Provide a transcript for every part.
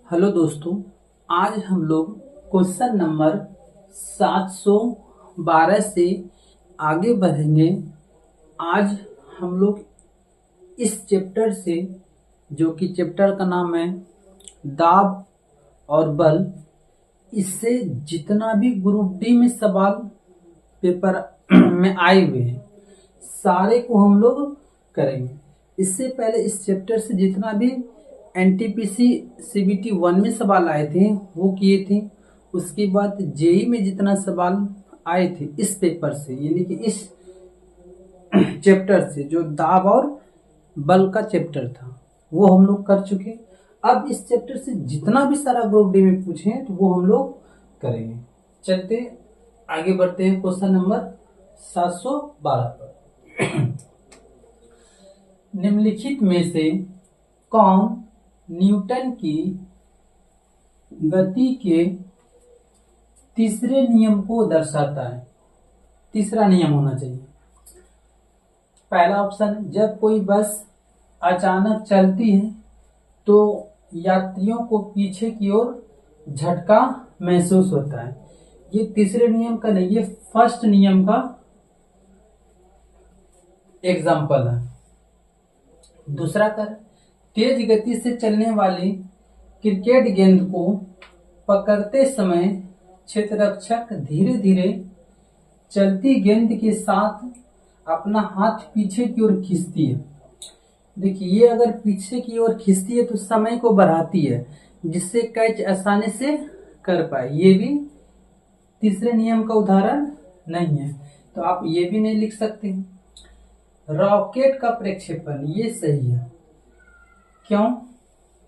Hello दोस्तों, आज हम लोग क्वेश्चन नंबर 712 से आगे बढ़ेंगे। आज हम लोग इस चैप्टर से, जो कि चैप्टर का नाम है दाब और बल, इससे जितना भी ग्रुप डी में सवाल पेपर में आए हुए हैं सारे को हम लोग करेंगे। इससे पहले इस चैप्टर से जितना भी एनटीपीसी सीबीटी 1 में सवाल आए थे वो किए थे। उसके बाद जेई में जितना सवाल आए थे इस पेपर से, यानी कि इस चैप्टर से, जो दाब और बल का चैप्टर था, वो हम लोग कर चुके। अब इस चैप्टर से जितना भी सारा ग्रुप डी में पूछे हैं तो वो हम लोग करेंगे। चलते आगे बढ़ते हैं क्वेश्चन नंबर 712 पर। निम्नलिखित में से कौन न्यूटन की गति के तीसरे नियम को दर्शाता है? तीसरा नियम होना चाहिए। पहला ऑप्शन, जब कोई बस अचानक चलती है तो यात्रियों को पीछे की ओर झटका महसूस होता है। ये तीसरे नियम का नहीं, ये फर्स्ट नियम का एग्जाम्पल है। दूसरा कर, तेज गति से चलने वाली क्रिकेट गेंद को पकड़ते समय क्षेत्ररक्षक धीरे धीरे चलती गेंद के साथ अपना हाथ पीछे की ओर खींचती है। देखिए, ये अगर पीछे की ओर खींचती है तो समय को बढ़ाती है, जिससे कैच आसानी से कर पाए। ये भी तीसरे नियम का उदाहरण नहीं है, तो आप ये भी नहीं लिख सकते। रॉकेट का प्रक्षेपण, ये सही है। क्यों?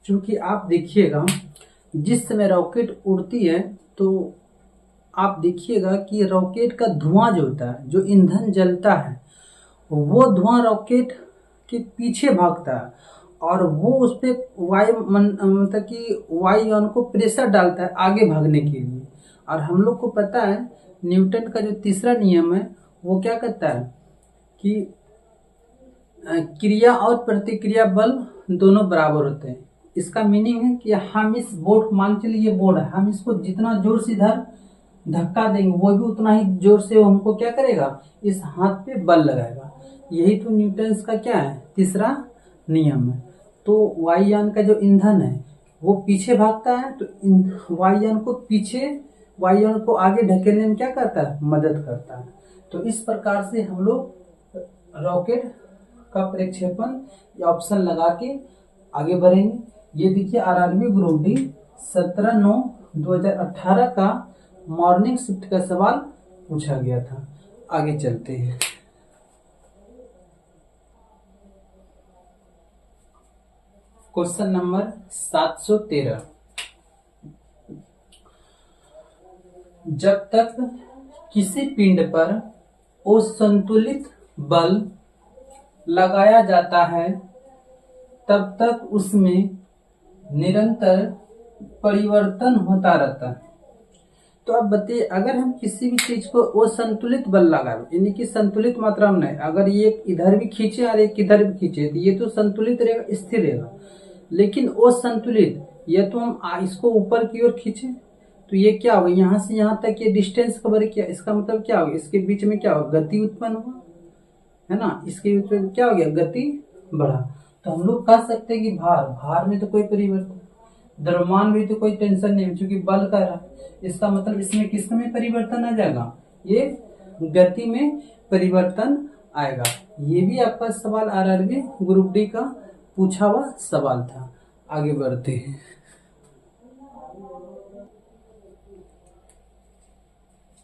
क्योंकि आप देखिएगा, जिस समय रॉकेट उड़ती है तो आप देखिएगा कि रॉकेट का धुआं जो होता है, जो ईंधन जलता है, वो धुआं रॉकेट के पीछे भागता है और वो उस पर मतलब कि वायुयान को प्रेशर डालता है आगे भागने के लिए। और हम लोग को पता है न्यूटन का जो तीसरा नियम है वो क्या कहता है कि क्रिया और प्रतिक्रिया बल दोनों बराबर होते हैं। इसका मीनिंग है कि हम इस बोर्ड, मान चलिए ये बोर्ड है, हम इसको जितना जोर से इधर धक्का देंगे वो भी उतना ही जोर से हमको क्या करेगा, इस हाथ पे बल लगाएगा। यही तो न्यूटन का क्या है, तीसरा नियम है। तो वायुयान का जो ईंधन है वो पीछे भागता है, तो वायुयान को आगे ढकेलने में क्या करता है, मदद करता है। तो इस प्रकार से हम लोग रॉकेट का प्रक्षेपण या ऑप्शन लगा के आगे बढ़ेंगे। ये देखिए, आरआरबी ग्रुप डी 17/9/2018 का मॉर्निंग शिफ्ट का सवाल पूछा गया था। आगे चलते हैं। क्वेश्चन नंबर 713, जब तक किसी पिंड पर असंतुलित बल लगाया जाता है तब तक उसमें निरंतर परिवर्तन होता रहता है। तो अब बताइए, अगर हम किसी भी चीज को असंतुलित बल लगाए, यानी कि संतुलित मात्रा में नहीं, अगर ये इधर भी खींचे और एक इधर भी खींचे तो ये तो संतुलित रहेगा, स्थिर रहेगा। लेकिन असंतुलित, या तो हम इसको ऊपर की ओर खींचे तो ये क्या होगा, यहाँ से यहाँ तक ये डिस्टेंस कवर किया, इसका मतलब क्या होगा, इसके बीच में क्या होगा, गति उत्पन्न हुआ, है ना। इसके बीच में क्या हो गया, गति बढ़ा। तो हम लोग कह सकते हैं कि भार में तो कोई परिवर्तन, द्रव्यमान में तो कोई टेंशन नहीं, क्योंकि बल कर रहा है। इसका मतलब इसमें किसमें परिवर्तन आ जाएगा, ये गति में परिवर्तन आएगा। ये भी आपका सवाल आरआरबी ग्रुप डी का पूछा हुआ सवाल था। आगे बढ़ते हैं।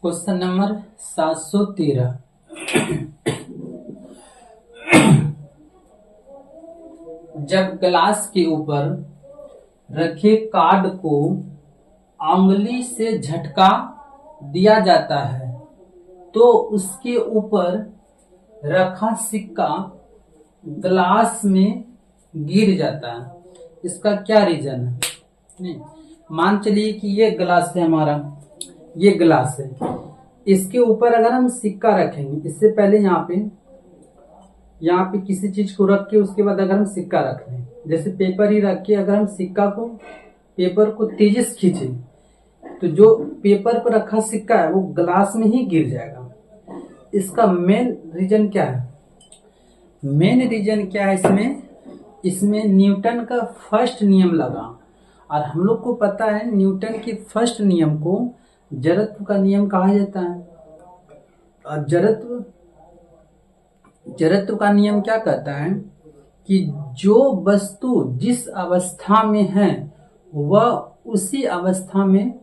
क्वेश्चन नंबर 713, जब ग्लास के ऊपर रखे कार्ड को अंगुली से झटका दिया जाता है तो उसके ऊपर रखा सिक्का ग्लास में गिर जाता है। इसका क्या रीजन है? नहीं, मान चलिए कि ये ग्लास है हमारा, ये ग्लास है, इसके ऊपर अगर हम सिक्का रखेंगे, इससे पहले यहाँ पे किसी चीज को रख के उसके बाद अगर हम सिक्का रख लें, जैसे पेपर ही रख के अगर हम सिक्का को पेपर को तेजी से खींचे तो जो पेपर पर रखा सिक्का है वो ग्लास में ही गिर जाएगा। इसका मेन रीजन क्या है? मेन रीजन क्या है इसमें न्यूटन का फर्स्ट नियम लगा, और हम लोग को पता है न्यूटन के फर्स्ट नियम को जड़त्व का नियम कहा जाता है। और जड़त्व का नियम क्या कहता है कि जो वस्तु जिस अवस्था में है वह उसी अवस्था में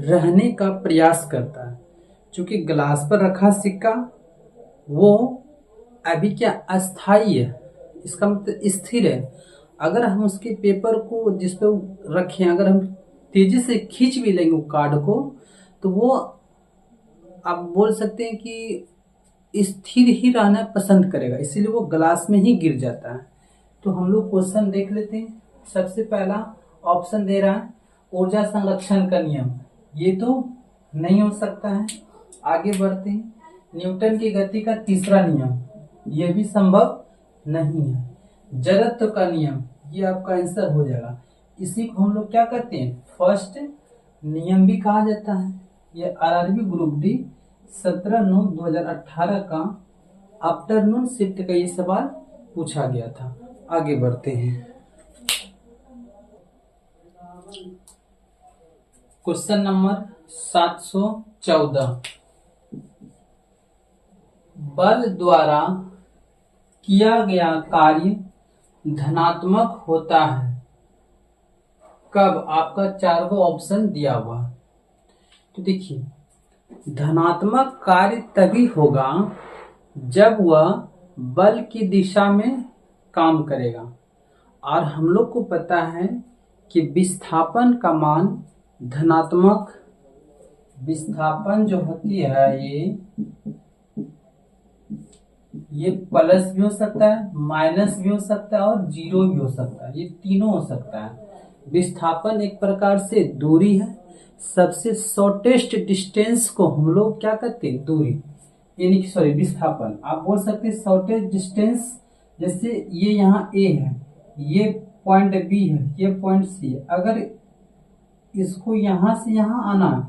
रहने का प्रयास करता है। चूंकि ग्लास पर रखा सिक्का वो अभी क्या अस्थाई है, इसका मतलब स्थिर है। अगर हम उसके पेपर को जिस पे रखें, अगर हम तेजी से खींच भी लेंगे कार्ड को, तो वो आप बोल सकते हैं कि स्थिर ही रहना पसंद करेगा, इसीलिए वो ग्लास में ही गिर जाता है। तो हम लोग क्वेश्चन देख लेते हैं। सबसे पहला ऑप्शन दे रहा है ऊर्जा संरक्षण का नियम, ये तो नहीं हो सकता है। आगे बढ़ते हैं। न्यूटन की गति का तीसरा नियम, ये भी संभव नहीं है। जड़त्व का नियम, ये आपका आंसर हो जाएगा। इसी को हम लोग क्या कहते हैं? फर्स्ट नियम भी कहा जाता है। ये आरआरबी ग्रुप डी 17/9/2018 का आफ्टरनून शिफ्ट का ये सवाल पूछा गया था। आगे बढ़ते हैं। Question number 714। बल द्वारा किया गया कार्य धनात्मक होता है कब? आपका 4 गो ऑप्शन दिया हुआ। तो देखिए, धनात्मक कार्य तभी होगा जब वह बल की दिशा में काम करेगा। और हम लोग को पता है कि विस्थापन का मान धनात्मक, विस्थापन जो होती है ये प्लस भी हो सकता है, माइनस भी हो सकता है और जीरो भी हो सकता है, ये तीनों हो सकता है। विस्थापन एक प्रकार से दूरी है। सबसे शॉर्टेस्ट डिस्टेंस को हम लोग क्या कहते हैं? दूरी, यानी कि सॉरी विस्थापन। आप बोल सकते हैं शॉर्टेस्ट डिस्टेंस, जैसे ये यहाँ ए है, ये पॉइंट बी है, ये पॉइंट सी है। अगर इसको यहाँ से यहाँ आना है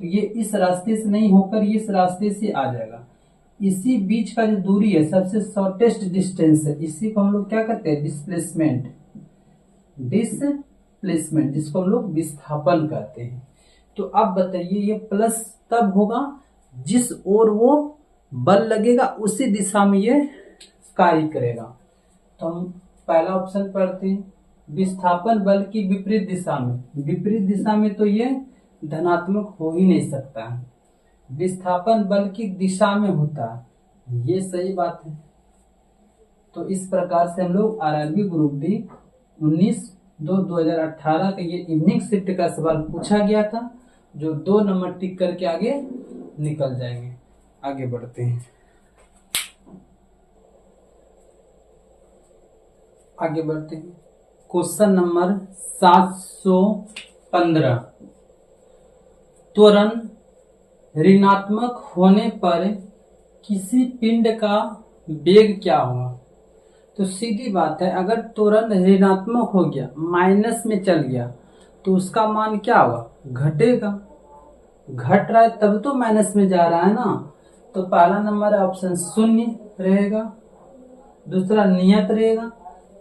तो ये इस रास्ते से नहीं होकर ये इस रास्ते से आ जाएगा। इसी बीच का जो दूरी है सबसे शॉर्टेस्ट डिस्टेंस है, इसी को हम लोग क्या कहते हैं? डिस्प्लेसमेंट। डिस्प्लेसमेंट जिसको हम लोग विस्थापन कहते हैं। तो अब बताइए, ये प्लस तब होगा जिस ओर वो बल लगेगा उसी दिशा में ये कार्य करेगा। तो हम पहला ऑप्शन पढ़ते हैं, विस्थापन बल की विपरीत दिशा में। विपरीत दिशा में तो ये धनात्मक हो ही नहीं सकता है, विस्थापन बल की दिशा में होता है, ये सही बात है। तो इस प्रकार से हम लोग आरआरबी ग्रुप डी 19/2/2018 का ये इवनिंग शिफ्ट का सवाल पूछा गया था, जो 2 नंबर टिक करके आगे निकल जाएंगे। आगे बढ़ते हैं। Question number 715। त्वरण ऋणात्मक होने पर किसी पिंड का वेग क्या होगा? तो सीधी बात है, अगर त्वरण ऋणात्मक हो गया, माइनस में चल गया, तो उसका मान क्या होगा? घटेगा। घट रहा है तब तो माइनस में जा रहा है ना। तो पहला नंबर ऑप्शन 0 रहेगा, दूसरा नियत रहेगा,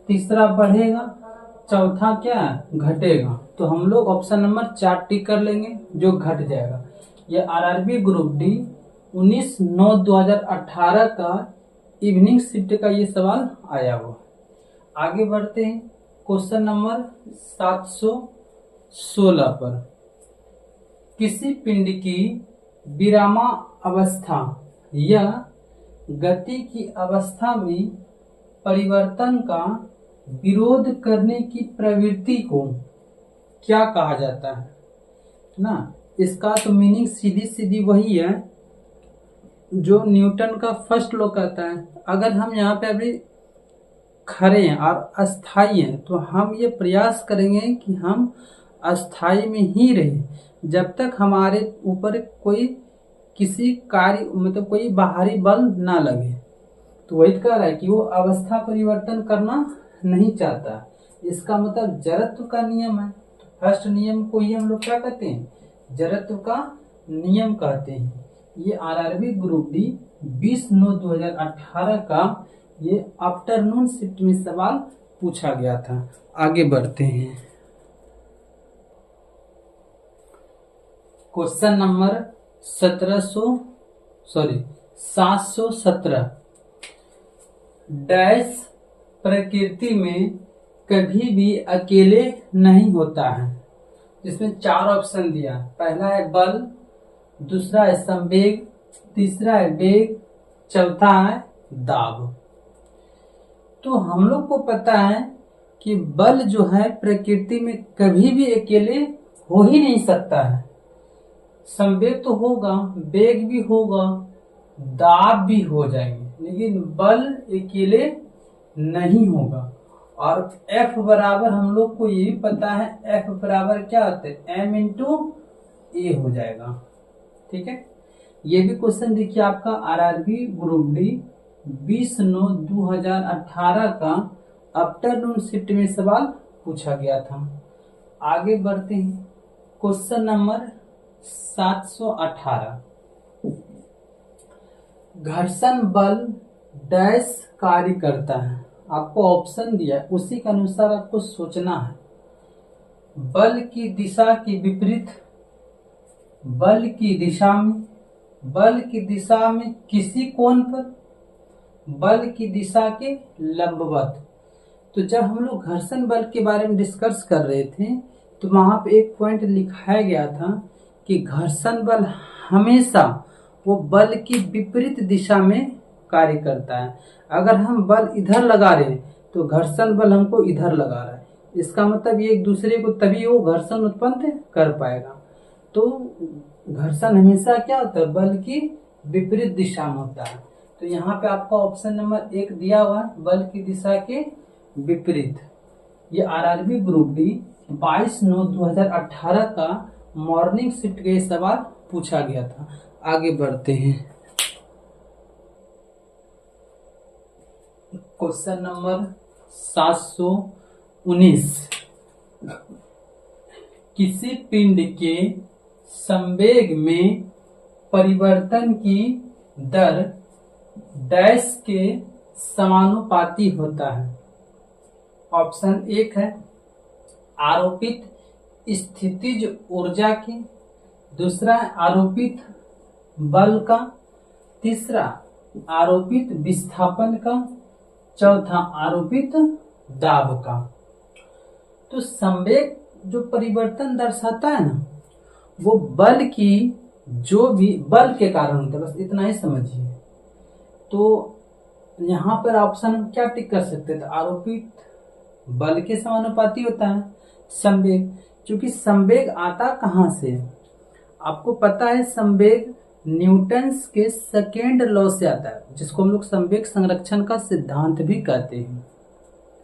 तीसरा बढ़ेगा, चौथा क्या है? घटेगा। तो हम लोग ऑप्शन नंबर 4 टिक कर लेंगे, जो घट जाएगा। ये आरआरबी ग्रुप डी 19/9/2018 का इवनिंग शिफ्ट का ये सवाल आया हुआ। आगे बढ़ते हैं क्वेश्चन नंबर 716 पर। किसी पिंड की विरामावस्था या गति की अवस्था में परिवर्तन का विरोध करने की प्रवृत्ति को क्या कहा जाता है ना? इसका तो मीनिंग सीधी सीधी वही है जो न्यूटन का फर्स्ट लॉ कहता है। अगर हम यहाँ पे अभी खड़े हैं और अस्थाई हैं तो हम ये प्रयास करेंगे कि हम अस्थाई में ही रहें जब तक हमारे ऊपर कोई किसी कार्य मतलब कोई बाहरी बल ना लगे। तो वही कह रहा है कि वो अवस्था परिवर्तन करना नहीं चाहता। इसका मतलब जड़त्व का नियम है। तो फर्स्ट नियम को ही हम लोग क्या कहते हैं, जड़त्व का नियम कहते हैं। ये आरआरबी ग्रुप डी 20/9/2018 का ये आफ्टरनून शिफ्ट में सवाल पूछा गया था। आगे बढ़ते हैं। क्वेश्चन नंबर 717 डैश प्रकृति में कभी भी अकेले नहीं होता है। इसमें 4 ऑप्शन दिया। पहला है बल, दूसरा है संवेग, तीसरा है वेग, चौथा है दाब। तो हम लोग को पता है कि बल जो है प्रकृति में कभी भी अकेले हो ही नहीं सकता है। संवेग तो होगा, वेग भी होगा, दाब भी हो जाएंगे, लेकिन बल अकेले नहीं होगा। और F बराबर हम लोग को ये पता है, F बराबर क्या होता है, M इंटू ए हो जाएगा। ठीक है, ये भी क्वेश्चन देखिए आपका आरआरबी ग्रुप डी 20/9/2018 का आफ्टरनून शिफ्ट में सवाल पूछा गया था। आगे बढ़ते हैं। क्वेश्चन नंबर 718 घर्षण बल डैश कार्य करता है। आपको ऑप्शन दिया है, उसी के अनुसार आपको सोचना है। बल की दिशा के विपरीत, बल की दिशा में, बल की दिशा में किसी कोण पर, बल की दिशा के लंबवत। तो जब हम लोग घर्षण बल के बारे में डिस्कस कर रहे थे तो वहां पे एक पॉइंट लिखाया गया था कि घर्षण बल हमेशा वो बल की विपरीत दिशा में कार्य करता है। अगर हम बल इधर लगा रहे तो घर्षण बल हमको इधर लगा रहा है, इसका मतलब ये एक दूसरे को तभी वो घर्षण उत्पन्न कर पाएगा। तो घर्षण हमेशा क्या होता है, बल की विपरीत दिशा में होता है। तो यहाँ पे आपका ऑप्शन नंबर 1 दिया हुआ है, बल की दिशा के विपरीत। ये आरआरबी ग्रुप डी 22/9/2018 का मॉर्निंग शिफ्ट के सवाल पूछा गया था। आगे बढ़ते हैं। क्वेश्चन नंबर 719 किसी पिंड के संवेग में परिवर्तन की दर डैश के समानुपाती होता है। ऑप्शन 1 है आरोपित स्थितिज ऊर्जा की, दूसरा है आरोपित बल का, तीसरा आरोपित विस्थापन का, चौथा आरोपित दाब का। तो संवेग जो परिवर्तन दर्शाता है ना, वो बल की जो भी बल के कारण होता है, बस इतना ही समझिए। तो यहाँ पर ऑप्शन हम क्या टिक कर सकते थे, आरोपित बल के समानुपाती होता है संवेग। क्योंकि संवेग आता कहाँ से, आपको पता है संवेग न्यूटन्स के सेकेंड लॉ से आता है, जिसको हम लोग संवेग संरक्षण का सिद्धांत भी कहते हैं,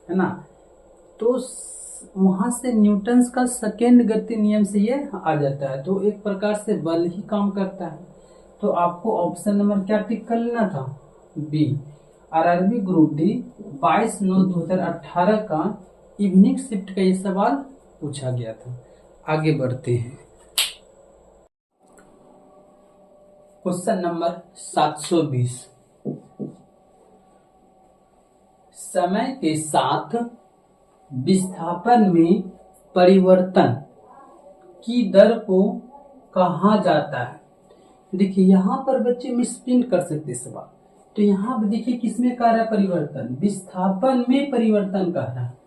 है ना। तो वहां से न्यूटन्स का सेकेंड गति नियम से ये आ जाता है। तो एक प्रकार से बल ही काम करता है। तो आपको ऑप्शन नंबर क्या टिक कर लेना था, बी। आरआरबी ग्रुप डी 22/9/2018 का इवनिंग शिफ्ट का ये सवाल पूछा गया था। आगे बढ़ते हैं। क्वेश्चन नंबर 720 समय के साथ विस्थापन में परिवर्तन की दर को कहा जाता है। देखिए यहाँ पर बच्चे मिसप्रिंट कर सकते सवाल। तो यहाँ पर देखिए किसमें कह रहा है परिवर्तन, विस्थापन में परिवर्तन कह रहा है।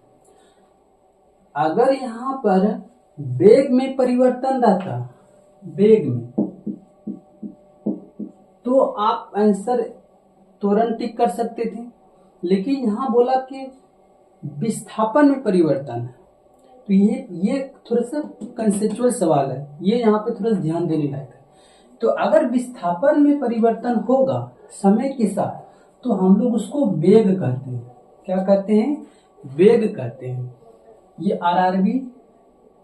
अगर यहाँ पर वेग में परिवर्तन रहता, वेग में, तो आप आंसर तुरंत टिक कर सकते थे। लेकिन यहाँ बोला कि विस्थापन में परिवर्तन है, तो ये थोड़ा सा कंसेप्चुअल सवाल है, ये यहाँ पे थोड़ा ध्यान देने लायक है। तो अगर विस्थापन में परिवर्तन होगा समय के साथ, तो हम लोग उसको वेग कहते हैं। क्या कहते हैं, वेग कहते हैं। ये आरआरबी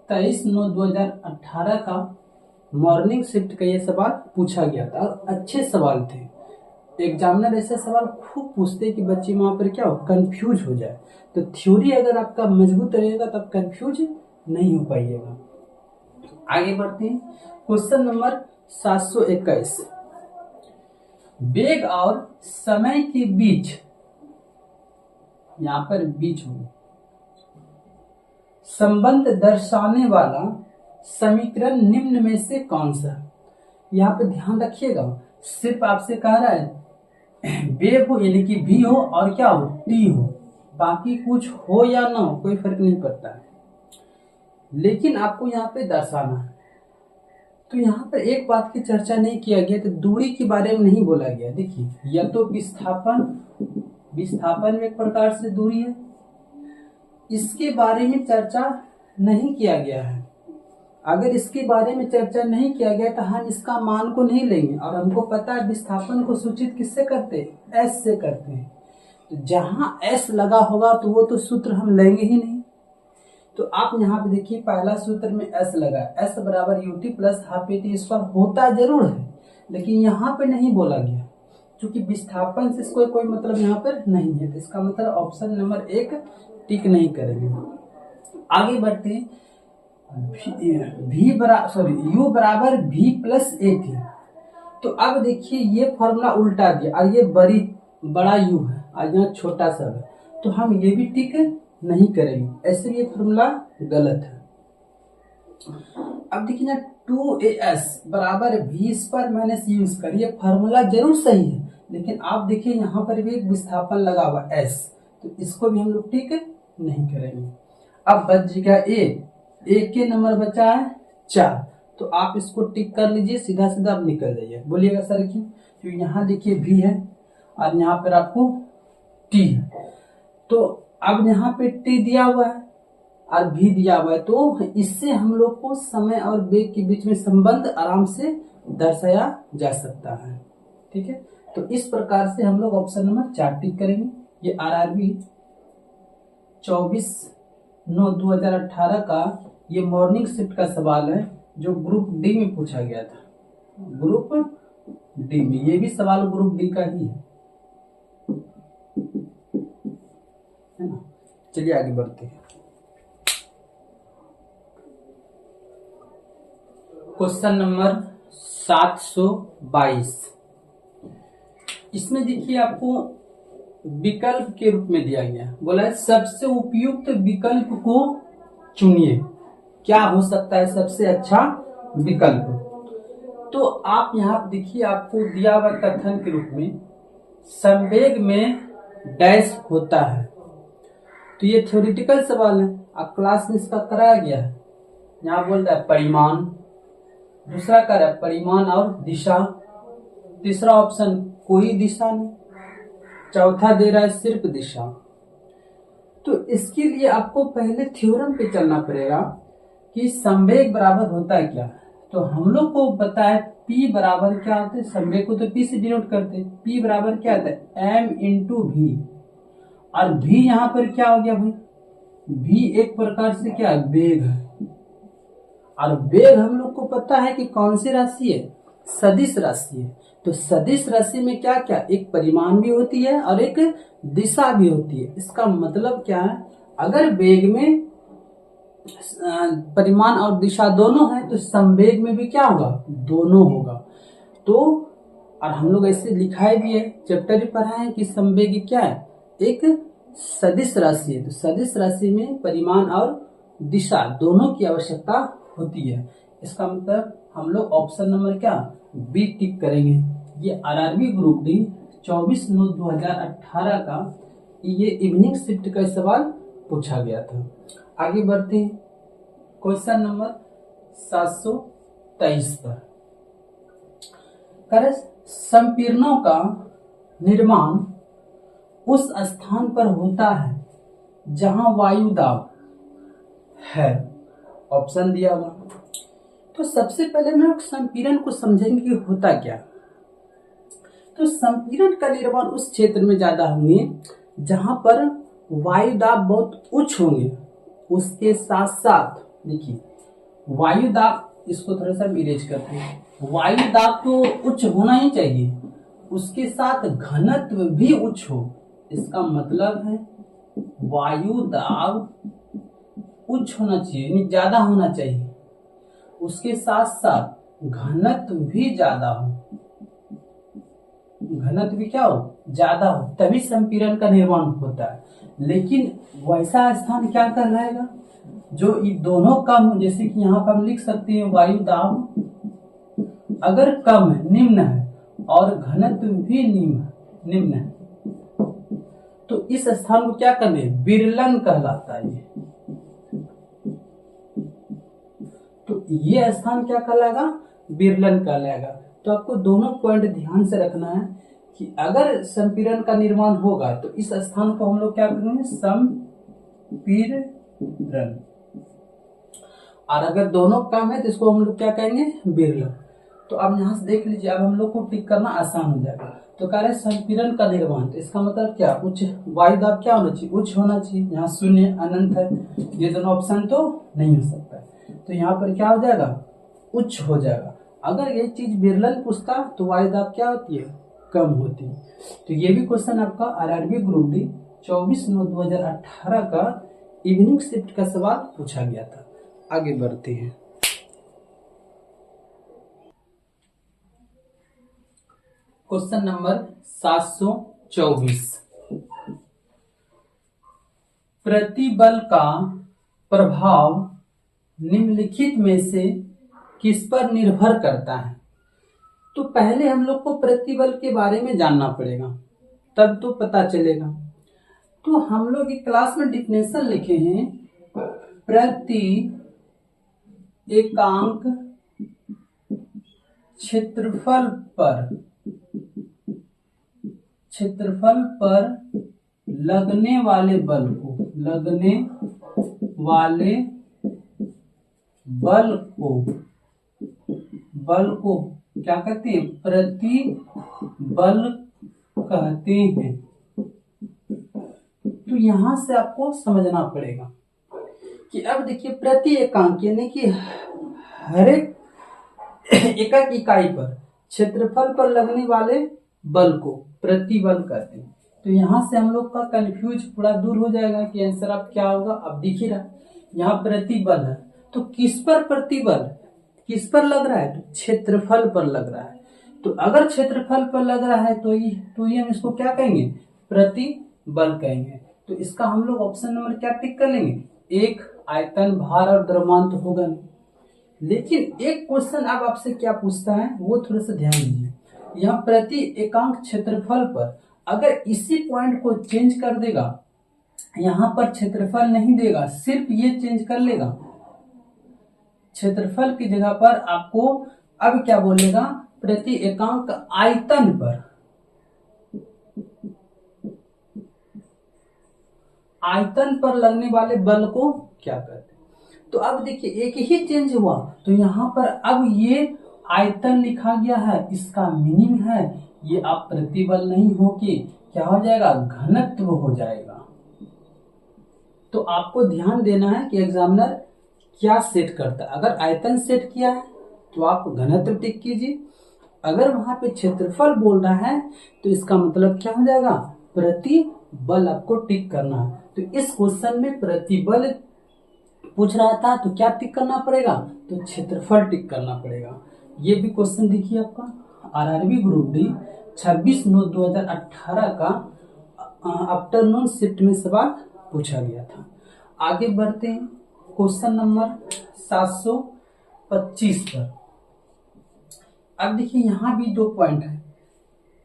23/9/2018 का मॉर्निंग शिफ्ट का ये सवाल पूछा गया था और अच्छे सवाल थे। एग्जामिनर ऐसे सवाल खूब पूछते कि बच्चे वहां पर क्या हो, कंफ्यूज हो जाए। तो थ्योरी अगर आपका मजबूत रहेगा तब कंफ्यूज नहीं हो पाइएगा। आगे बढ़ते हैं, क्वेश्चन नंबर 721। वेग और समय के बीच, यहां पर बीच हो, संबंध दर्शाने वाला समीकरण निम्न में से कौन सा? यहाँ पे ध्यान रखिएगा, सिर्फ आपसे कह रहा है वेग हो यानी कि v हो और क्या हो t हो, बाकी कुछ हो या ना हो कोई फर्क नहीं पड़ता है, लेकिन आपको यहाँ पे दर्शाना है। तो यहाँ पर एक बात की चर्चा नहीं किया गया, तो दूरी के बारे में नहीं बोला गया। देखिए, या तो विस्थापन में एक प्रकार से दूरी है, इसके बारे में चर्चा नहीं किया गया है। अगर इसके बारे में चर्चा नहीं किया गया तो हम इसका मान को नहीं लेंगे, और हमको पता है विस्थापन को सूचित किससे करते हैं? एस से करते हैं। तो जहां एस लगा होगा तो वो तो सूत्र हम लेंगे ही नहीं। तो आप यहाँ पे देखिए, पहला सूत्र में एस लगा, एस बराबर UT plus half A T square होता जरूर है, लेकिन यहाँ पे नहीं बोला गया, क्योंकि विस्थापन से इसको कोई मतलब यहाँ पर नहीं है। तो इसका मतलब ऑप्शन नंबर 1 टिक नहीं करेंगे। आगे बढ़ते हैं, यू बराबर v प्लस ए थी। तो अब देखिए, ये फॉर्मूला उल्टा दिया और ये बड़ा यू है और यहाँ छोटा सा है, तो हम ये भी टिक नहीं करेंगे, ऐसे ये फॉर्मूला गलत है। अब देखिए ना, 2as बराबर v square minus you square, ये फॉर्मूला जरूर सही है, लेकिन आप देखिए यहाँ पर भी एक विस्थापन लगा हुआ s, तो इसको भी हम लोग टिक नहीं करेंगे। अब बच गया ए के नंबर बचा है 4, तो आप इसको टिक कर लीजिए, सीधा सीधा आप निकल जाइए। बोलिएगा सर क्यों? क्योंकि यहाँ देखिए v है और यहाँ पर आपको t है, तो अब यहाँ पे t दिया हुआ है और v दिया हुआ है, तो इससे हम लोग को समय और वेग के बीच में संबंध आराम से दर्शाया जा सकता है। ठीक है, तो इस प्रकार से हम लोग ऑप्शन नंबर 4 टिक करेंगे। ये RRB 24/9/2018 का ये मॉर्निंग शिफ्ट का सवाल है, जो ग्रुप डी में पूछा गया था। ग्रुप डी में ये भी सवाल ग्रुप डी का ही है ना। चलिए आगे बढ़ते हैं। Question number 722। इसमें देखिए आपको विकल्प के रूप में दिया गया, बोला है सबसे उपयुक्त विकल्प को चुनिए। क्या हो सकता है सबसे अच्छा विकल्प? तो आप यहाँ देखिए, आपको दिया हुआ कथन के रूप में संवेग में डैश होता है, तो ये थ्योरेटिकल सवाल है, आप क्लास में इसका कराया गया है। यहाँ बोल रहा है परिमाण, दूसरा कह रहा है परिमाण और दिशा, तीसरा ऑप्शन कोई दिशा नहीं, चौथा दे रहा है सिर्फ दिशा। तो इसके लिए आपको पहले थ्योरम पे चलना पड़ेगा कि संवेग बराबर होता है क्या। तो हम लोग को पता है P बराबर क्या होता है, संवेग को तो P से डिनोट करते हैं। P बराबर क्या होता है, m इंटू v, और v यहाँ पर क्या हो गया भाई, v एक प्रकार से क्या है, वेग है, और वेग हम लोग को पता है कि कौन सी राशि है, सदिश राशि है। तो सदिश राशि में क्या क्या, एक परिमाण भी होती है और एक दिशा भी होती है। इसका मतलब क्या है, अगर वेग में परिमाण और दिशा दोनों है तो संवेग में भी क्या होगा, दोनों होगा। तो और हम लोग ऐसे लिखाए भी है, चैप्टर भी पढ़ा है कि संवेग क्या है, एक सदिश राशि है। तो सदिश राशि में परिमाण और दिशा दोनों की आवश्यकता होती है। इसका मतलब हम लोग ऑप्शन नंबर क्या, बी टिक करेंगे। ये RRB ग्रुप डी 24/9/2018 का ये इवनिंग शिफ्ट का सवाल पूछा गया था। आगे बढ़ते हैं क्वेश्चन नंबर 723 पर। संपीड़नों का निर्माण उस स्थान पर होता है जहां वायु दाब है, ऑप्शन दिया हुआ। तो सबसे पहले हम लोग संपीड़न को समझेंगे कि होता क्या। तो संपीड़न का निर्माण उस क्षेत्र में ज्यादा होंगे जहां पर वायु दाब बहुत उच्च होंगे। उसके साथ साथ देखिए वायु दाब, इसको थोड़ा सा इरेज करते हैं, वायु दाब तो उच्च होना ही चाहिए, उसके साथ घनत्व भी उच्च हो। इसका मतलब है वायु दाब उच्च होना चाहिए, यानी ज्यादा होना चाहिए। उसके साथ साथ घनत्व भी ज्यादा हो, घनत्व भी क्या हो, ज्यादा हो, तभी संपीड़न का निर्माण होता है। लेकिन वैसा स्थान क्या कहलाएगा, जो ये दोनों कम हो, जैसे कि यहाँ पर हम लिख सकते हैं वायु दाब अगर कम है, निम्न है, और घनत्व भी निम्न है, तो इस स्थान को क्या करने, विरलन कहलाता है। तो ये स्थान क्या कहलाएगा, विरलन कहलाएगा। तो आपको दोनों पॉइंट ध्यान से रखना है कि अगर संपीड़न का निर्माण होगा तो इस स्थान को हम लोग क्या करेंगे, संपीड़न, और अगर दोनों कम है तो इसको हम लोग क्या कहेंगे, विरलन। तो अब यहाँ से देख लीजिए, अब हम लोग को टिक करना आसान हो जाएगा। तो कह रहे संपीड़न का निर्माण, तो इसका मतलब क्या, उच्च वायु दाब क्या होना चाहिए, उच्च होना चाहिए। यहाँ शून्य अनंत है, ये दोनों ऑप्शन तो नहीं हो सकता है, तो यहाँ पर क्या हो जाएगा, उच्च हो जाएगा। अगर ये चीज विरलन पूछता तो वायु दाब क्या होती है, कम होती है। तो ये भी क्वेश्चन आपका आरआरबी ग्रुप डी 24/9/2018 का इवनिंग शिफ्ट का सवाल पूछा गया था। आगे बढ़ते हैं। क्वेश्चन नंबर 724, प्रतिबल का प्रभाव निम्नलिखित में से किस पर निर्भर करता है। तो पहले हम लोग को प्रतिबल के बारे में जानना पड़ेगा, तब तो पता चलेगा। तो हम लोग एक क्लास में डिफिनेशन लिखे हैं, प्रति एकांक क्षेत्रफल पर लगने वाले बल को क्या कहते हैं, प्रतिबल कहते हैं। तो यहां से आपको समझना पड़ेगा कि अब देखिए, प्रति एकांक यानी कि हर एक इकाई पर क्षेत्रफल पर लगने वाले बल को प्रतिबल कहते हैं। तो यहाँ से हम लोग का कंफ्यूज पूरा दूर हो जाएगा कि आंसर अब क्या होगा। अब दिख ही रहा, यहाँ प्रतिबल है, तो किस पर प्रतिबल, किस पर लग रहा है, तो क्षेत्रफल पर लग रहा है। तो अगर क्षेत्रफल पर लग रहा है तो ये हम इसको क्या कहेंगे, प्रतिबल कहेंगे। तो इसका हम लोग ऑप्शन नंबर क्या टिक कर लेंगे, एक, आयतन, भार और द्रव्यमान तो होगा नहीं। लेकिन एक क्वेश्चन अब आपसे क्या पूछता है वो थोड़ा सा ध्यान दीजिए। यहाँ प्रति एकांक क्षेत्रफल पर अगर इसी पॉइंट को चेंज कर देगा, यहाँ पर क्षेत्रफल नहीं देगा, सिर्फ ये चेंज कर लेगा, क्षेत्रफल की जगह पर आपको अब क्या बोलेगा, प्रति एकांक आयतन पर लगने वाले बल को क्या कहते हैं। तो अब देखिए, एक ही चेंज हुआ, तो यहाँ पर अब ये आयतन लिखा गया है, इसका मीनिंग है ये अब प्रतिबल नहीं होके क्या हो जाएगा, घनत्व हो जाएगा। तो आपको ध्यान देना है कि एग्जामिनर क्या सेट करता है। अगर आयतन सेट किया है तो आप घनत्व टिक कीजिए, अगर वहां पे क्षेत्रफल बोल रहा है तो इसका मतलब क्या हो जाएगा, प्रतिबल आपको टिक करना है। तो इस क्वेश्चन में प्रतिबल पूछ रहा था तो क्या टिक करना पड़ेगा, तो क्षेत्रफल टिक करना पड़ेगा। ये भी क्वेश्चन देखिए आपका आरआरबी ग्रुप डी 26/9/2018 का आफ्टरनून शिफ्ट में सवाल पूछा गया था। आगे बढ़ते हैं क्वेश्चन नंबर 725 पर। अब देखिए, यहाँ भी दो पॉइंट है,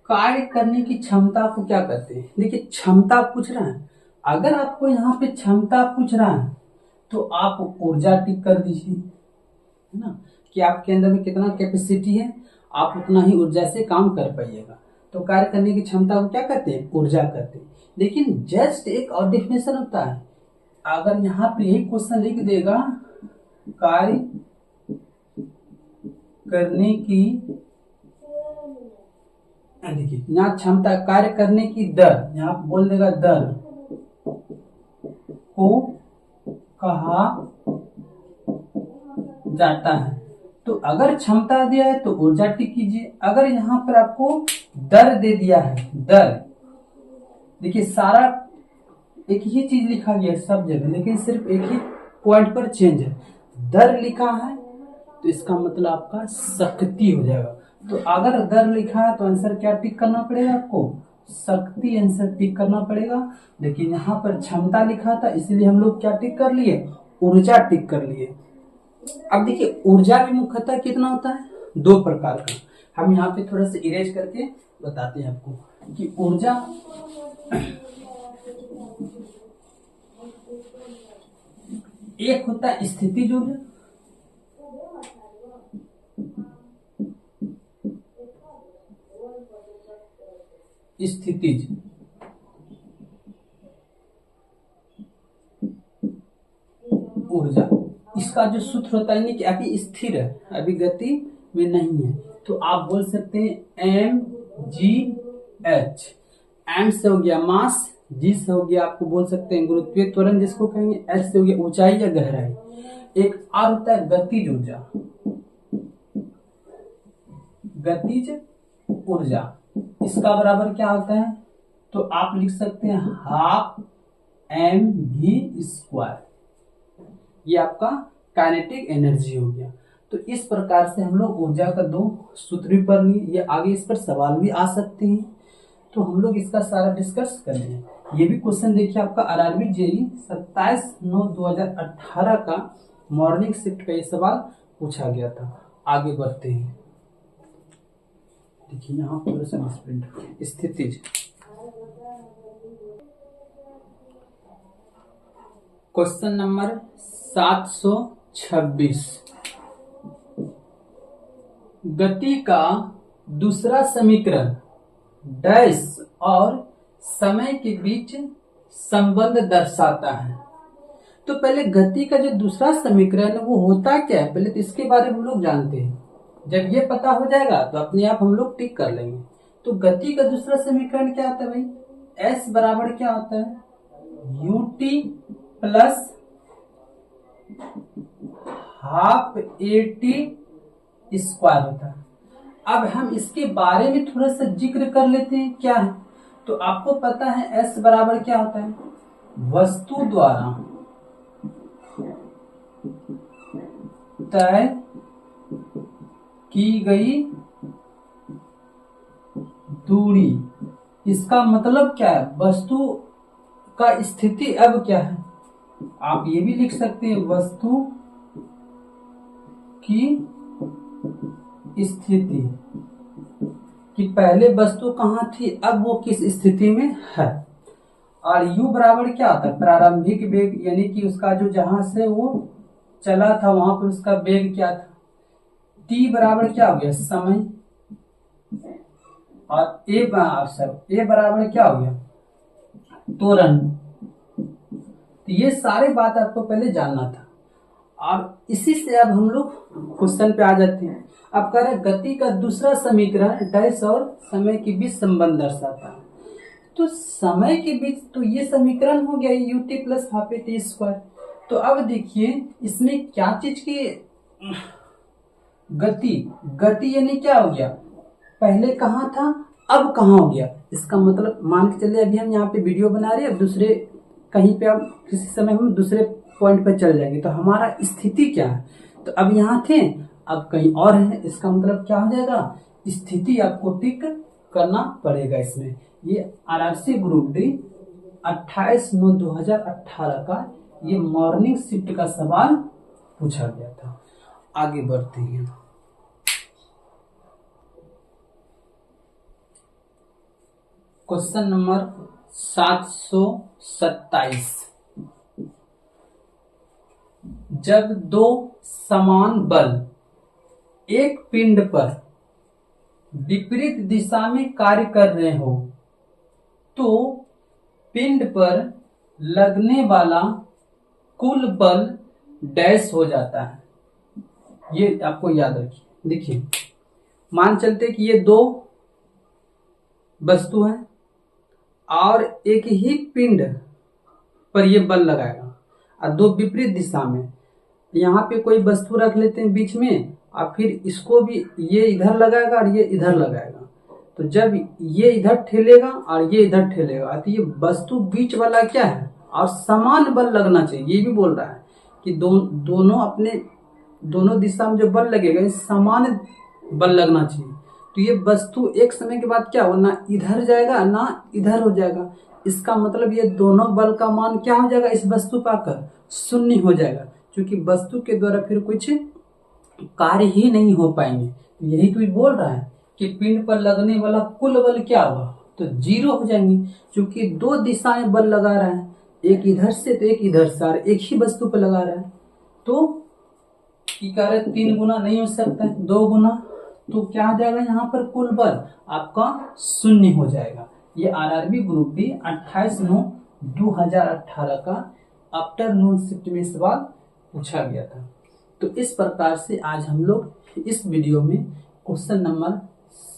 कार्य करने की क्षमता को क्या कहते हैं। देखिए, क्षमता पूछ रहा है, अगर आपको यहाँ पे क्षमता पूछ रहा है तो आप ऊर्जा टिक कर दीजिए, है ना, कि आपके अंदर में कितना कैपेसिटी है, आप उतना ही ऊर्जा से काम कर पाइएगा। तो कार्य करने की क्षमता को क्या कहते हैं, ऊर्जा कहते हैं। लेकिन जस्ट एक और डिफिनेशन होता है, अगर यहाँ पे यही क्वेश्चन लिख देगा, कार्य करने की, देखिए यहाँ क्षमता, कार्य करने की दर, यहाँ बोल देगा दर को कहा जाता है। तो अगर क्षमता दिया है तो ऊर्जा टिक कीजिए। अगर यहाँ पर आपको दर दे दिया है, दर, देखिए सारा एक ही चीज लिखा गया है सब जगह, लेकिन सिर्फ एक ही पॉइंट पर चेंज है, दर लिखा है तो इसका मतलब आपका शक्ति हो जाएगा। तो अगर दर लिखा है तो आंसर क्या टिक करना पड़ेगा आपको, शक्ति आंसर टिक करना पड़ेगा। देखिए यहाँ पर क्षमता लिखा था इसलिए हम लोग क्या टिक कर लिए, ऊर्जा टिक कर लिए। अब देखिए ऊर्जा भी मुख्यतः कितना होता है, 2 प्रकार का। हम यहाँ पे थोड़ा सा इरेज करके बताते हैं आपको कि ऊर्जा एक होता है स्थितिज ऊर्जा, स्थितिज ऊर्जा। इसका जो सूत्र होता है कि अभी स्थिर है, अभी गति में नहीं है, तो आप बोल सकते हैं mgh। m से हो गया मास, g से हो गया आपको बोल सकते हैं गुरुत्वीय त्वरण जिसको कहेंगे, h से हो गया ऊंचाई या गहराई। एक और होता है गतिज ऊर्जा, गतिज ऊर्जा। इसका बराबर क्या होता है, तो आप लिख सकते हैं हाफ mv²। ये आपका काइनेटिक एनर्जी हो गया। तो इस प्रकार से हम लोग ऊर्जा का 2 सूत्र भी पढ़ लिए, ये आगे इस पर सवाल भी आ सकते हैं, तो हम लोग इसका सारा डिस्कस कर लें। ये भी क्वेश्चन देखिए आपका आरआरबी जेई 27/9/2018 का मॉर्निंग शिफ्ट का ये सवाल पूछा गया था। आगे बढ़ते हैं। देखिए यहाँ थोड़ा सा मिसप्रिंट, स्थितिज क्वेश्चन नंबर 726, गति का दूसरा समीकरण डैश और समय के बीच संबंध दर्शाता है। तो पहले गति का जो दूसरा समीकरण है वो होता क्या है, पहले तो इसके बारे में हम लोग जानते हैं। जब ये पता हो जाएगा तो अपने आप हम लोग टिक कर लेंगे। तो गति का दूसरा समीकरण क्या होता है भाई, s बराबर क्या होता है, ut प्लस हाफ at² होता है। अब हम इसके बारे में थोड़ा सा जिक्र कर लेते हैं, क्या है तो आपको पता है s बराबर क्या होता है, वस्तु द्वारा तय की गई दूरी। इसका मतलब क्या है, वस्तु का स्थिति अब क्या है, आप ये भी लिख सकते हैं वस्तु की स्थिति, कि पहले वस्तु कहाँ थी अब वो किस स्थिति में है। और u बराबर क्या होता है, प्रारंभिक वेग, यानी कि उसका जो जहां से वो चला था वहां पर उसका वेग क्या था। t बराबर क्या हो गया, समय। और a बराबर क्या हो गया, त्वरण। तो ये सारे बात आपको पहले जानना था। और इसी से अब हम लोग क्वेश्चन पे आ जाते हैं। अब कह रहे गति का दूसरा समीकरण डैश और समय के बीच संबंध दर्शाता है। तो समय के बीच तो ये समीकरण हो गया ut प्लस हाफ at²। तो अब देखिए इसमें क्या चीज की गति यानी क्या हो गया, पहले कहाँ था अब कहाँ हो गया। इसका मतलब मान के चलिए अभी हम यहाँ पे वीडियो बना रहे हैं, अब दूसरे कहीं पे अब किसी समय हम दूसरे पॉइंट पे चल जाएंगे, तो हमारा स्थिति क्या है, तो अब यहाँ थे अब कहीं और है। इसका मतलब क्या हो जाएगा, स्थिति आपको टिक करना पड़ेगा इसमें। ये आरआरसी ग्रुप डी 28/9/2018 का ये मॉर्निंग शिफ्ट का सवाल पूछा गया था। आगे बढ़ते हैं। क्वेश्चन नंबर 727, जब 2 समान बल एक पिंड पर विपरीत दिशा में कार्य कर रहे हो तो पिंड पर लगने वाला कुल बल डैश हो जाता है। ये आपको याद रखिए। देखिए मान चलते कि ये 2 वस्तु है और एक ही पिंड पर ये बल लगाएगा और 2 विपरीत दिशा में। यहाँ पे कोई वस्तु रख लेते हैं बीच में और फिर इसको भी ये इधर लगाएगा और ये इधर लगाएगा। तो जब ये इधर ठेलेगा और ये इधर ठेलेगा तो ये वस्तु बीच वाला क्या है और समान बल लगना चाहिए। ये भी बोल रहा है कि दोनों दिशा में जो बल लगेगा समान बल लगना चाहिए। तो ये वस्तु एक समय के बाद क्या हो, ना इधर जाएगा ना इधर हो जाएगा। इसका मतलब ये दोनों बल का मान क्या हो जाएगा, इस वस्तु पर आकर शून्य हो जाएगा, क्योंकि वस्तु के द्वारा फिर कुछ कार्य ही नहीं हो पाएंगे। तो यही तो बोल रहा है कि पिंड पर लगने वाला कुल बल क्या होगा, तो 0 हो जाएंगे, क्योंकि दो दिशाएं बल लगा रहा है, एक इधर से तो एक इधर से, और एक ही वस्तु पर लगा रहा है। तो कार्य 3 गुना नहीं हो सकता है, 2 गुना। तो क्या आ जाएगा यहाँ पर, कुल बल आपका 0 हो जाएगा। ये आरआरबी ग्रुप बी 28/9/2018 का आफ्टरनून शिफ्ट में सवाल पूछा गया था। तो इस प्रकार से आज हम लोग इस वीडियो में क्वेश्चन नंबर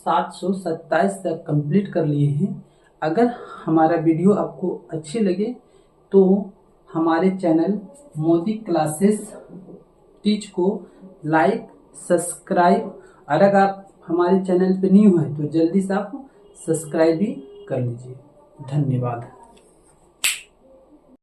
727 तक कंप्लीट कर लिए हैं। अगर हमारा वीडियो आपको अच्छी लगे तो हमारे चैनल मोदी क्लासेस टीच को लाइक, सब्सक्राइब, और अगर आप हमारे चैनल पे न्यू हैं तो जल्दी से आप सब्सक्राइब भी कर लीजिए। धन्यवाद।